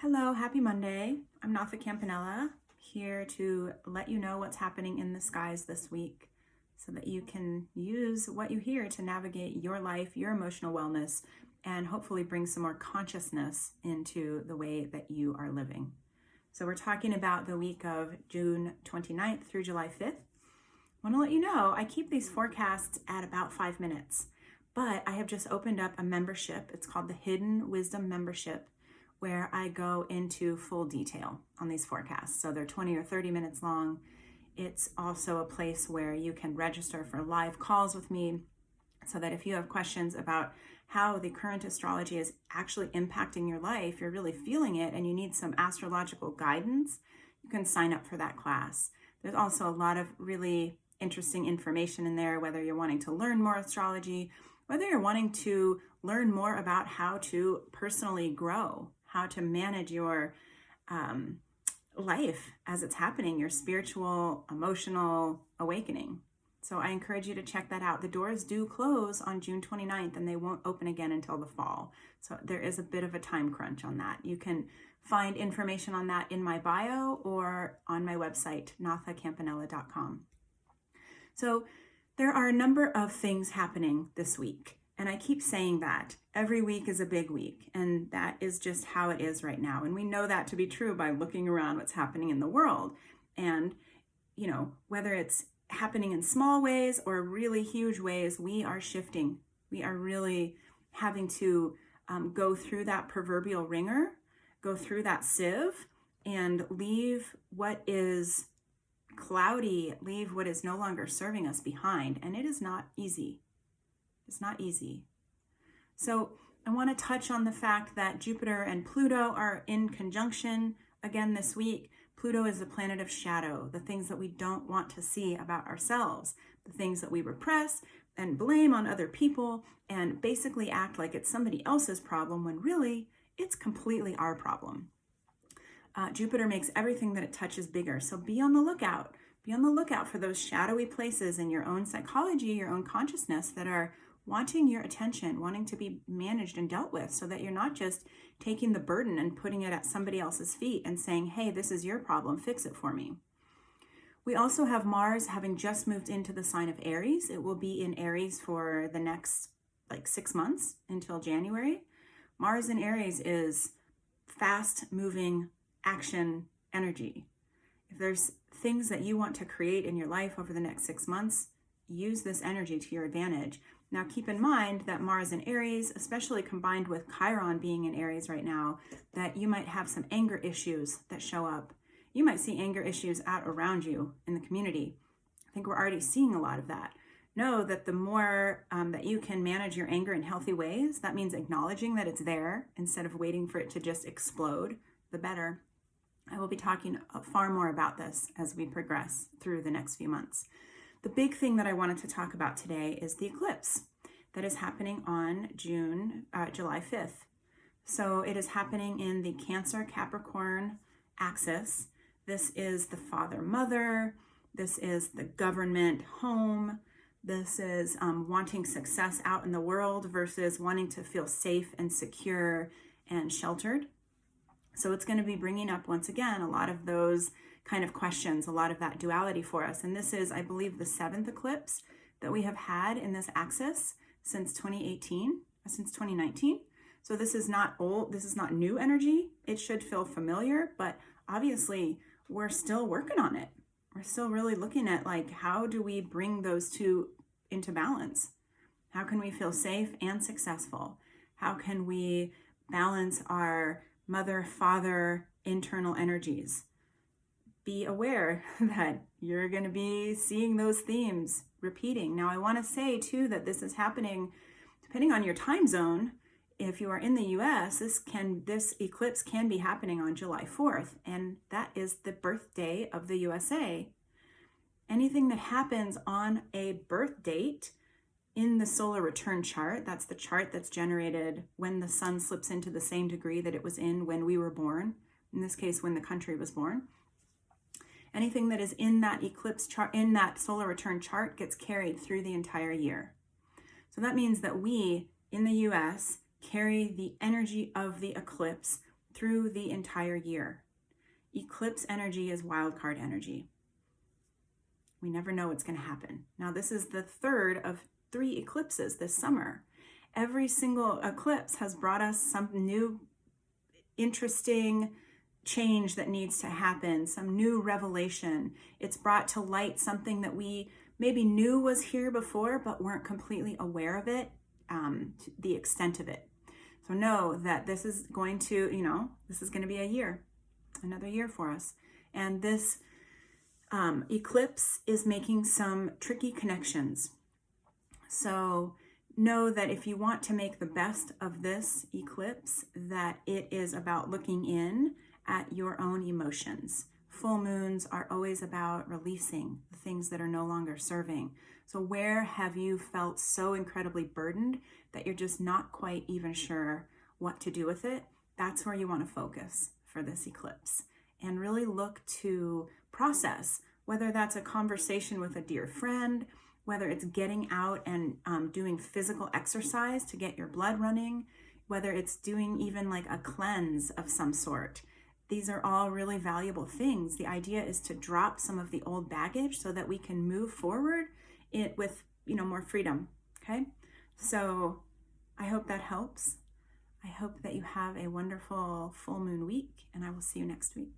Hello, happy Monday. I'm Natha Campanella, here to let you know what's happening in the skies this week so that you can use what you hear to navigate your life, your emotional wellness, and hopefully bring some more consciousness into the way that you are living. So we're talking about the week of June 29th through July 5th. I want to let you know I keep these forecasts at about 5 minutes, but I have just opened up a membership. It's called the Hidden Wisdom Membership, where I go into full detail on these forecasts. So they're 20 or 30 minutes long. It's also a place where you can register for live calls with me so that if you have questions about how the current astrology is actually impacting your life, you're really feeling it, and you need some astrological guidance, you can sign up for that class. There's also a lot of really interesting information in there, whether you're wanting to learn more astrology, whether you're wanting to learn more about how to personally grow, how to manage your life as it's happening, your spiritual, emotional awakening. So I encourage you to check that out. The doors do close on June 29th and they won't open again until the fall. So there is a bit of a time crunch on that. You can find information on that in my bio or on my website, nathacampanella.com. So there are a number of things happening this week. And I keep saying that every week is a big week, and that is just how it is right now. And we know that to be true by looking around what's happening in the world. And, you know, whether it's happening in small ways or really huge ways, we are shifting. We are really having to go through that proverbial ringer, go through that sieve, and leave what is cloudy, leave what is no longer serving us behind. And it is not easy. It's not easy. So I want to touch on the fact that Jupiter and Pluto are in conjunction again this week. Pluto is the planet of shadow, the things that we don't want to see about ourselves, the things that we repress and blame on other people and basically act like it's somebody else's problem when really it's completely our problem. Jupiter makes everything that it touches bigger. So be on the lookout. Be on the lookout for those shadowy places in your own psychology, your own consciousness that are wanting your attention, wanting to be managed and dealt with, so that you're not just taking the burden and putting it at somebody else's feet and saying, hey, this is your problem, fix it for me. We also have Mars having just moved into the sign of Aries. It will be in Aries for the next 6 months until January. Mars in Aries is fast moving action energy. If there's things that you want to create in your life over the next 6 months, use this energy to your advantage. Now, keep in mind that Mars in Aries, especially combined with Chiron being in Aries right now, that you might have some anger issues that show up. You might see anger issues out around you in the community. I think we're already seeing a lot of that. Know that the more that you can manage your anger in healthy ways, that means acknowledging that it's there instead of waiting for it to just explode, the better. I will be talking far more about this as we progress through the next few months. The big thing that I wanted to talk about today is the eclipse that is happening on July 5th. So it is happening in the Cancer-Capricorn axis. This is the father-mother. This is the government home. This is wanting success out in the world versus wanting to feel safe and secure and sheltered. So it's going to be bringing up, once again, a lot of those kind of questions, a lot of that duality for us. And this is, I believe, the 7th eclipse that we have had in this axis since 2019. So this is not old, this is not new energy. It should feel familiar, but obviously we're still working on it. We're still really looking at how do we bring those two into balance? How can we feel safe and successful? How can we balance our mother-father internal energies? Be aware that you're going to be seeing those themes repeating. Now, I want to say too that this is happening depending on your time zone. If you are in the US, this eclipse can be happening on July 4th, and that is the birthday of the USA. Anything that happens on a birth date in the solar return chart, that's the chart that's generated when the sun slips into the same degree that it was in when we were born, in this case, when the country was born. Anything that is in that eclipse chart, in that solar return chart, gets carried through the entire year. So that means that we in the US carry the energy of the eclipse through the entire year. Eclipse energy is wild card energy. We never know what's going to happen. Now, this is the third of 3 eclipses this summer. Every single eclipse has brought us some new interesting change that needs to happen, some new revelation. It's brought to light something that we maybe knew was here before, but weren't completely aware of it, the extent of it. So know that this is going to, this is going to be a year, another year for us. And this eclipse is making some tricky connections. So know that if you want to make the best of this eclipse, that it is about looking in at your own emotions. Full moons are always about releasing the things that are no longer serving. So where have you felt so incredibly burdened that you're just not quite even sure what to do with it? That's where you want to focus for this eclipse, and really look to process, whether that's a conversation with a dear friend, whether it's getting out and doing physical exercise to get your blood running, whether it's doing even like a cleanse of some sort. These are all really valuable things. The idea is to drop some of the old baggage so that we can move forward with more freedom. Okay, so I hope that helps. I hope that you have a wonderful full moon week, and I will see you next week.